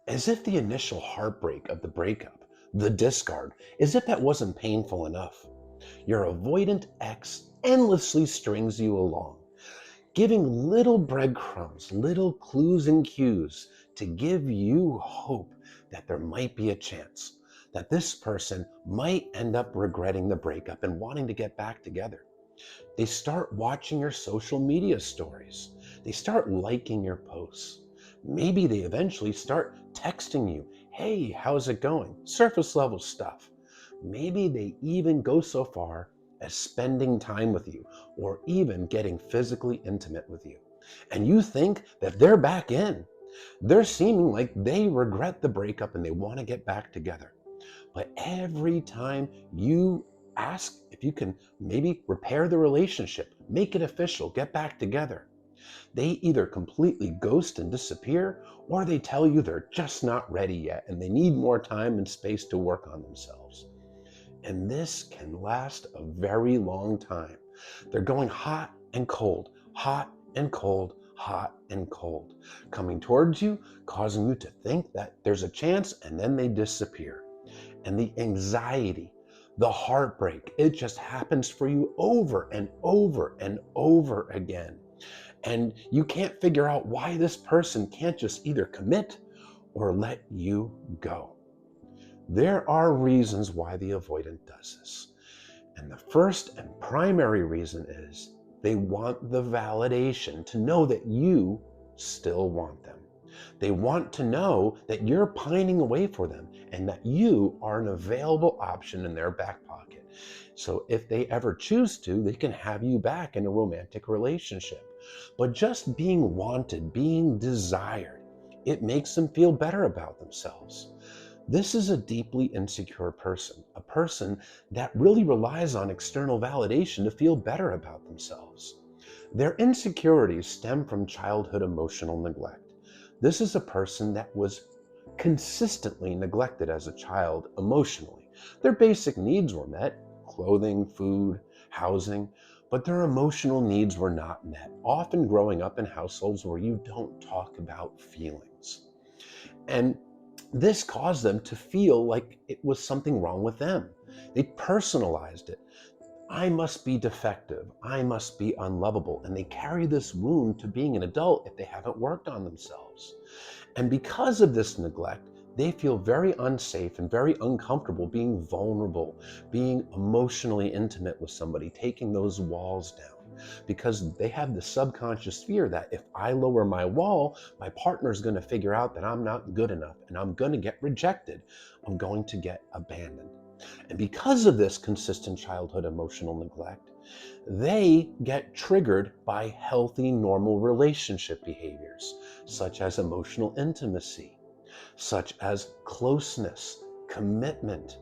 As if the initial heartbreak of the breakup, the discard, as if that wasn't painful enough. Your avoidant ex endlessly strings you along, giving little breadcrumbs, little clues and cues to give you hope that there might be a chance, that this person might end up regretting the breakup and wanting to get back together. They start watching your social media stories. They start liking your posts. Maybe they eventually start texting you, hey, how's it going? Surface level stuff. Maybe they even go so far as spending time with you or even getting physically intimate with you. And you think that they're back in. They're seeming like they regret the breakup and they want to get back together. But every time you ask if you can maybe repair the relationship, make it official, get back together, they either completely ghost and disappear, or they tell you they're just not ready yet and they need more time and space to work on themselves. And this can last a very long time. They're going hot and cold, hot and cold, hot and cold, coming towards you, causing you to think that there's a chance, and then they disappear. And the anxiety, the heartbreak, it just happens for you over and over and over again. And you can't figure out why this person can't just either commit or let you go. There are reasons why the avoidant does this. And the first and primary reason is they want the validation to know that you still want them. They want to know that you're pining away for them and that you are an available option in their back pocket. So if they ever choose to, they can have you back in a romantic relationship. But just being wanted, being desired, it makes them feel better about themselves. This is a deeply insecure person, a person that really relies on external validation to feel better about themselves. Their insecurities stem from childhood emotional neglect. This is a person that was consistently neglected as a child emotionally. Their basic needs were met, clothing, food, housing, but their emotional needs were not met, often growing up in households where you don't talk about feelings. And this caused them to feel like it was something wrong with them. They personalized it. I must be defective. I must be unlovable. And they carry this wound to being an adult if they haven't worked on themselves. And because of this neglect, they feel very unsafe and very uncomfortable being vulnerable, being emotionally intimate with somebody, taking those walls down. Because they have the subconscious fear that if I lower my wall, my partner's going to figure out that I'm not good enough and I'm going to get rejected. I'm going to get abandoned. And because of this consistent childhood emotional neglect, they get triggered by healthy, normal relationship behaviors, such as emotional intimacy, such as closeness, commitment,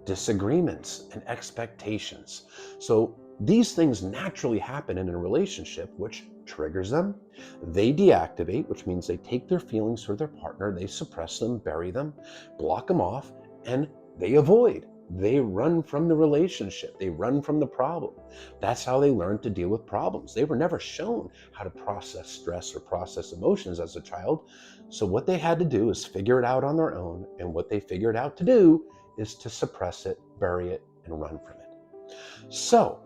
disagreements, and expectations. So these things naturally happen in a relationship, which triggers them. They deactivate, which means they take their feelings for their partner, they suppress them, bury them, block them off, and they avoid. They run from the relationship. They run from the problem. That's how they learn to deal with problems. They were never shown how to process stress or process emotions as a child. So what they had to do is figure it out on their own. And what they figured out to do is to suppress it, bury it, and run from it. So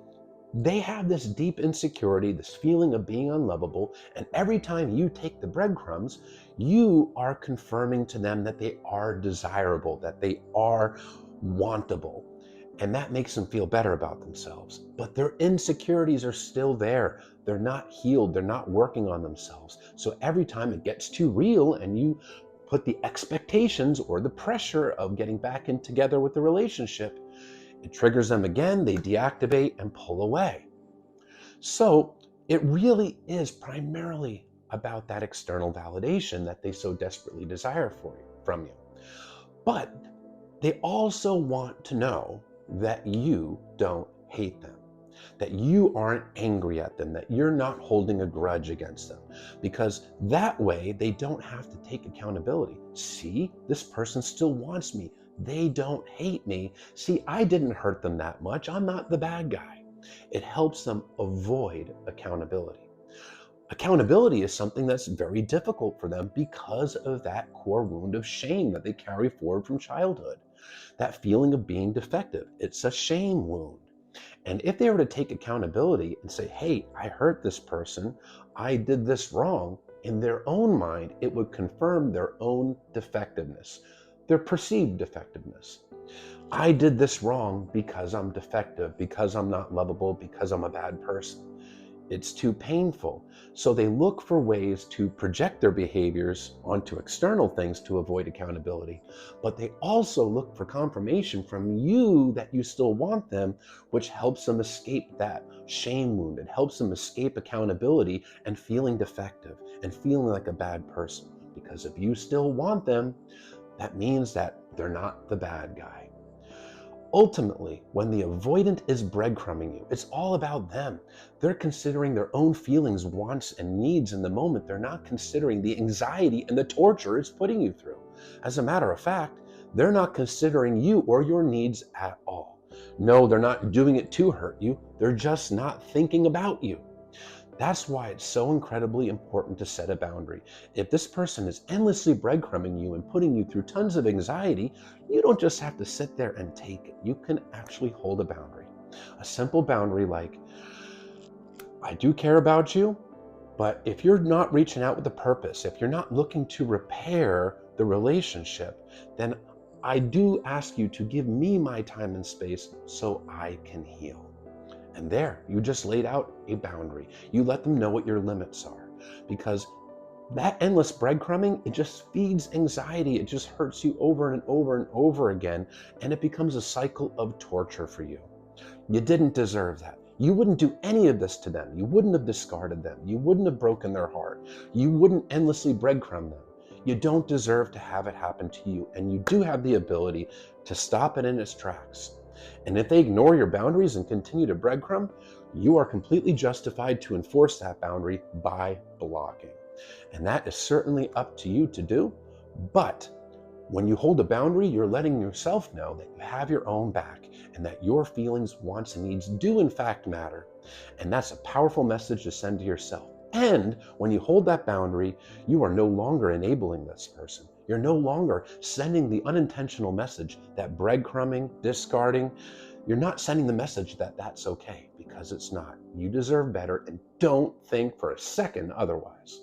they have this deep insecurity, this feeling of being unlovable, and every time you take the breadcrumbs, you are confirming to them that they are desirable, that they are wantable, and that makes them feel better about themselves. But their insecurities are still there. They're not healed. They're not working on themselves. So every time it gets too real and you put the expectations or the pressure of getting back in together with the relationship, it triggers them again, they deactivate and pull away. So it really is primarily about that external validation that they so desperately desire from you. But they also want to know that you don't hate them, that you aren't angry at them, that you're not holding a grudge against them, because that way they don't have to take accountability. See, this person still wants me. They don't hate me. See, I didn't hurt them that much. I'm not the bad guy. It helps them avoid accountability. Accountability is something that's very difficult for them because of that core wound of shame that they carry forward from childhood. That feeling of being defective, it's a shame wound. And if they were to take accountability and say, hey, I hurt this person, I did this wrong, in their own mind, it would confirm their own defectiveness, their perceived defectiveness. I did this wrong because I'm defective, because I'm not lovable, because I'm a bad person. It's too painful. So they look for ways to project their behaviors onto external things to avoid accountability. But they also look for confirmation from you that you still want them, which helps them escape that shame wound. It helps them escape accountability and feeling defective and feeling like a bad person. Because if you still want them, that means that they're not the bad guy. Ultimately, when the avoidant is breadcrumbing you, it's all about them. They're considering their own feelings, wants, and needs in the moment. They're not considering the anxiety and the torture it's putting you through. As a matter of fact, they're not considering you or your needs at all. No, they're not doing it to hurt you. They're just not thinking about you. That's why it's so incredibly important to set a boundary. If this person is endlessly breadcrumbing you and putting you through tons of anxiety, you don't just have to sit there and take it. You can actually hold a boundary. A simple boundary like, I do care about you, but if you're not reaching out with a purpose, if you're not looking to repair the relationship, then I do ask you to give me my time and space so I can heal. And there, you just laid out a boundary. You let them know what your limits are. Because that endless breadcrumbing, it just feeds anxiety. It just hurts you over and over and over again. And it becomes a cycle of torture for you. You didn't deserve that. You wouldn't do any of this to them. You wouldn't have discarded them. You wouldn't have broken their heart. You wouldn't endlessly breadcrumb them. You don't deserve to have it happen to you. And you do have the ability to stop it in its tracks. And if they ignore your boundaries and continue to breadcrumb, you are completely justified to enforce that boundary by blocking. And that is certainly up to you to do. But when you hold a boundary, you're letting yourself know that you have your own back and that your feelings, wants, and needs do in fact matter. And that's a powerful message to send to yourself. And when you hold that boundary, you are no longer enabling this person. You're no longer sending the unintentional message that breadcrumbing, discarding, you're not sending the message that that's okay, because it's not. You deserve better, and don't think for a second otherwise.